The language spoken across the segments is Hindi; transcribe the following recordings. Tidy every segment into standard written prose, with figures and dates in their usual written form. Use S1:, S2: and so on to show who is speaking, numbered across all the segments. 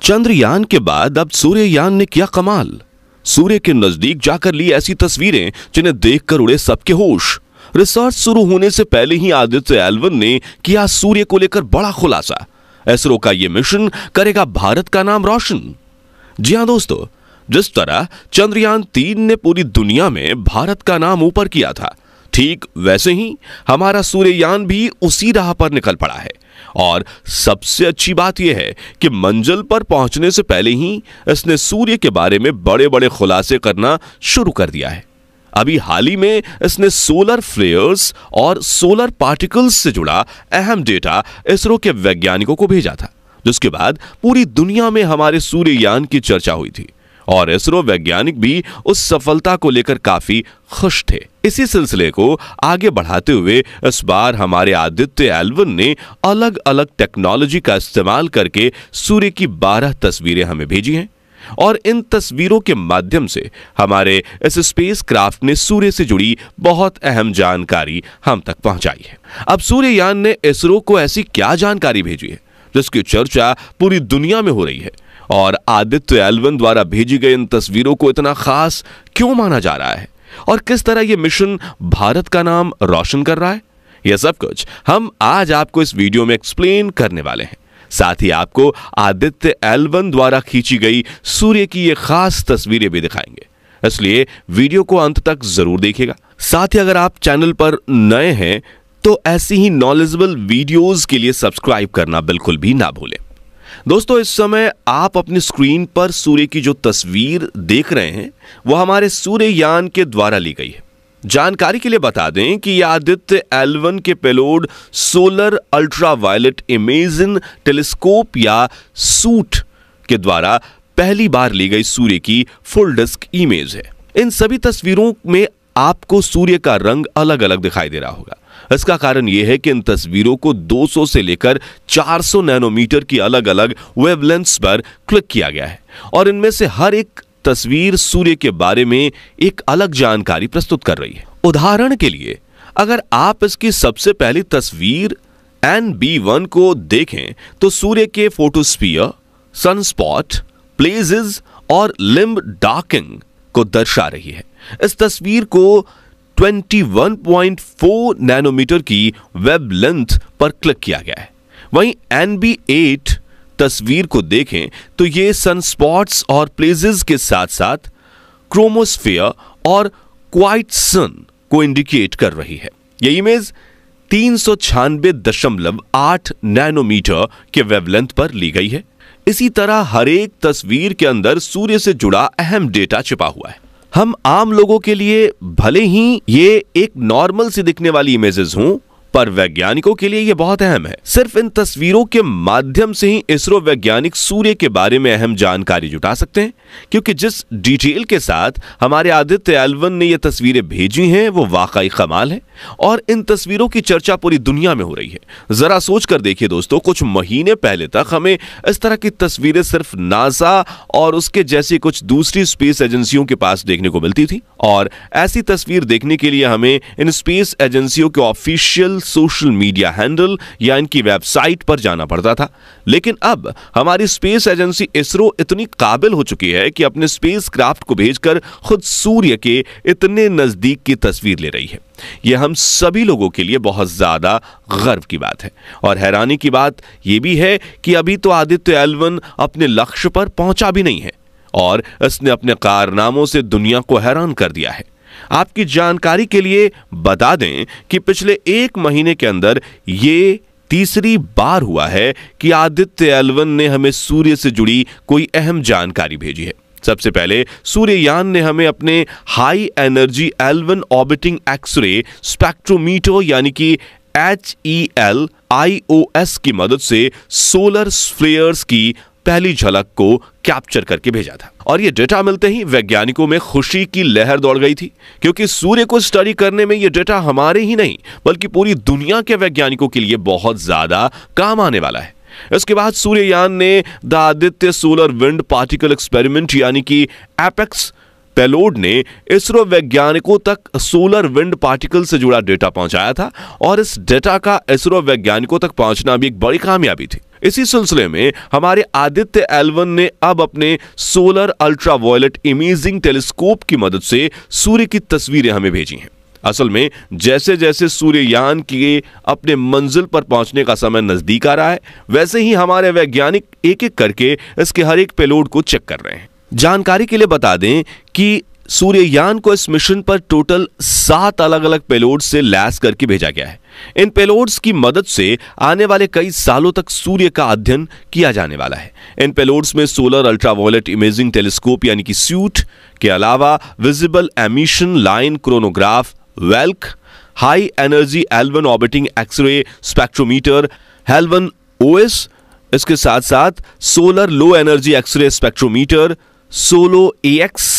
S1: चंद्रयान के बाद अब सूर्ययान ने किया कमाल। सूर्य के नजदीक जाकर ली ऐसी तस्वीरें जिन्हें देखकर उड़े सबके होश। रिसर्च शुरू होने से पहले ही आदित्य एल1 ने किया सूर्य को लेकर बड़ा खुलासा। इसरो का यह मिशन करेगा भारत का नाम रोशन। जी हां दोस्तों, जिस तरह चंद्रयान-3 ने पूरी दुनिया में भारत का नाम ऊपर किया था, ठीक वैसे ही हमारा सूर्ययान भी उसी राह पर निकल पड़ा है। और सबसे अच्छी बात यह है कि मंजिल पर पहुंचने से पहले ही इसने सूर्य के बारे में बड़े बड़े खुलासे करना शुरू कर दिया है। अभी हाल ही में इसने सोलर फ्लेयर्स और सोलर पार्टिकल्स से जुड़ा अहम डेटा इसरो के वैज्ञानिकों को भेजा था, जिसके बाद पूरी दुनिया में हमारे सूर्ययान की चर्चा हुई थी और इसरो वैज्ञानिक भी उस सफलता को लेकर काफी खुश थे। इसी सिलसिले को आगे बढ़ाते हुए इस बार हमारे आदित्य एल1 ने अलग अलग टेक्नोलॉजी का इस्तेमाल करके सूर्य की 12 तस्वीरें हमें भेजी हैं और इन तस्वीरों के माध्यम से हमारे इस स्पेसक्राफ्ट ने सूर्य से जुड़ी बहुत अहम जानकारी हम तक पहुंचाई है। अब सूर्ययान ने इसरो को ऐसी क्या जानकारी भेजी है जिसकी चर्चा पूरी दुनिया में हो रही है और आदित्य एल1 द्वारा भेजी गई इन तस्वीरों को इतना खास क्यों माना जा रहा है और किस तरह यह मिशन भारत का नाम रोशन कर रहा है, यह सब कुछ हम आज आपको इस वीडियो में एक्सप्लेन करने वाले हैं। साथ ही आपको आदित्य एल1 द्वारा खींची गई सूर्य की ये खास तस्वीरें भी दिखाएंगे, इसलिए वीडियो को अंत तक जरूर देखिएगा। साथ ही अगर आप चैनल पर नए हैं तो ऐसी ही नॉलेजेबल वीडियोस के लिए सब्सक्राइब करना बिल्कुल भी ना भूलें। दोस्तों, इस समय आप अपनी स्क्रीन पर सूर्य की जो तस्वीर देख रहे हैं वो हमारे सूर्ययान के द्वारा ली गई है। जानकारी के लिए बता दें कि यह आदित्य एल1 के payload solar ultraviolet imaging telescope या सूट के द्वारा पहली बार ली गई सूर्य की फुल डिस्क इमेज है। इन सभी तस्वीरों में आपको सूर्य का रंग अलग अलग दिखाई दे रहा होगा। इसका कारण यह है कि इन तस्वीरों को 200 से लेकर 400 नैनोमीटर की अलग अलग वेवलेंथ्स पर क्लिक किया गया है और इनमें से हर एक तस्वीर सूर्य के बारे में एक अलग जानकारी प्रस्तुत कर रही है। उदाहरण के लिए अगर आप इसकी सबसे पहली तस्वीर NB1 को देखें तो सूर्य के फोटोस्फीयर, सनस्पॉट, प्लेजेस और लिम्ब डार्किंग को दर्शा रही है। इस तस्वीर को 21.4 नैनोमीटर की वेवलेंथ पर क्लिक किया गया है। वहीं NB8 तस्वीर को देखें तो ये सनस्पॉट्स और प्लेजेस के साथ साथ क्रोमोस्फीयर और क्वाइट सन को इंडिकेट कर रही है। यह इमेज 396.8 नैनोमीटर के वेवलेंथ पर ली गई है। इसी तरह हर एक तस्वीर के अंदर सूर्य से जुड़ा अहम डेटा छिपा हुआ है। हम आम लोगों के लिए भले ही ये एक नॉर्मल सी दिखने वाली इमेजेस हों, पर वैज्ञानिकों के लिए यह बहुत अहम है। सिर्फ इन तस्वीरों के माध्यम से ही इसरो वैज्ञानिक सूर्य के बारे में अहम जानकारी जुटा सकते हैं, क्योंकि जिस डिटेल के साथ हमारे आदित्य एल1 ने यह तस्वीरें भेजी हैं वो वाकई कमाल है और इन तस्वीरों की चर्चा पूरी दुनिया में हो रही है। जरा सोच कर देखिए दोस्तों, कुछ महीने पहले तक हमें इस तरह की तस्वीरें सिर्फ नासा और उसके जैसी कुछ दूसरी स्पेस एजेंसियों के पास देखने को मिलती थी और ऐसी तस्वीर देखने के लिए हमें इन स्पेस एजेंसियों के ऑफिशियल सोशल मीडिया हैंडल या इनकी वेबसाइट पर जाना पड़ता था। लेकिन अब हमारी स्पेस एजेंसी इसरो इतनी काबिल हो चुकी है कि अपने स्पेसक्राफ्ट को भेजकर खुद सूर्य के इतने नजदीक की तस्वीर ले रही है। यह हम सभी लोगों के लिए बहुत ज्यादा गर्व की बात है और हैरानी की बात यह भी है कि अभी तो आदित्य एल1 अपने लक्ष्य पर पहुंचा भी नहीं है और इसने अपने कारनामों से दुनिया को हैरान कर दिया है। आपकी जानकारी के लिए बता दें कि पिछले 1 महीने के अंदर ये तीसरी बार हुआ है कि आदित्य एल1 ने हमें सूर्य से जुड़ी कोई अहम जानकारी भेजी है। सबसे पहले सूर्ययान ने हमें अपने high energy L one orbiting x ray spectrometer यानी कि HEL-IOS की मदद से सोलर फ्लेयर्स की पहली झलक को कैप्चर करके भेजा था और यह डेटा मिलते ही वैज्ञानिकों में खुशी की लहर दौड़ गई थी, क्योंकि सूर्य को स्टडी करने में यह डेटा हमारे ही नहीं बल्कि पूरी दुनिया के वैज्ञानिकों के लिए बहुत ज्यादा काम आने वाला है। इसके बाद सूर्ययान ने the Aditya solar wind particle experiment यानी कि एपेक्स पेलोड ने इसरो वैज्ञानिकों तक सोलर विंड पार्टिकल से जुड़ा डेटा पहुंचाया था और इस डेटा का इसरो वैज्ञानिकों तक पहुंचना भी एक बड़ी कामयाबी थी। इसी सिलसिले में हमारे आदित्य L1 ने अब अपने सोलर अल्ट्रावायलेट इमेजिंग टेलीस्कोप की मदद से सूर्य की तस्वीरें हमें भेजी हैं। असल में जैसे जैसे सूर्ययान के अपने मंजिल पर पहुंचने का समय नजदीक आ रहा है, वैसे ही हमारे वैज्ञानिक एक एक करके इसके हर एक पेलोड को चेक कर रहे हैं। जानकारी के लिए बता दें कि सूर्ययान को इस मिशन पर टोटल 7 अलग अलग पेलोड से लैस करके भेजा गया है। इन पेलोड्स की मदद से आने वाले कई सालों तक सूर्य का अध्ययन किया जाने वाला है। इन पेलोड्स में सोलर अल्ट्रावायलेट इमेजिंग टेलीस्कोप यानी कि स्यूट के अलावा visible emission line coronagraph, VELC, high energy L1 orbiting x ray spectrometer, L1 OS, इसके साथ साथ solar low energy X-ray spectrometer, solo AX,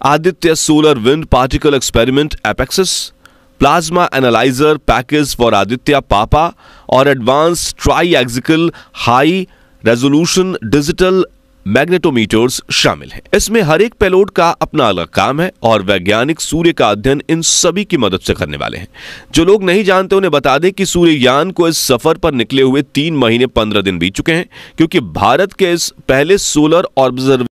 S1: Aditya solar wind particle experiment एपेक्सिस, plasma analyser package for Aditya PAPA और advanced triaxial high resolution digital magnetometers शामिल हैं। इसमें हर एक पेलोड का अपना अलग काम है और वैज्ञानिक सूर्य का अध्ययन इन सभी की मदद से करने वाले हैं। जो लोग नहीं जानते उन्हें बता दें कि सूर्ययान को इस सफर पर निकले हुए 3 महीने 15 दिन बीत चुके हैं, क्योंकि भारत के इस पहले सोलर ऑब्जर्वेटरी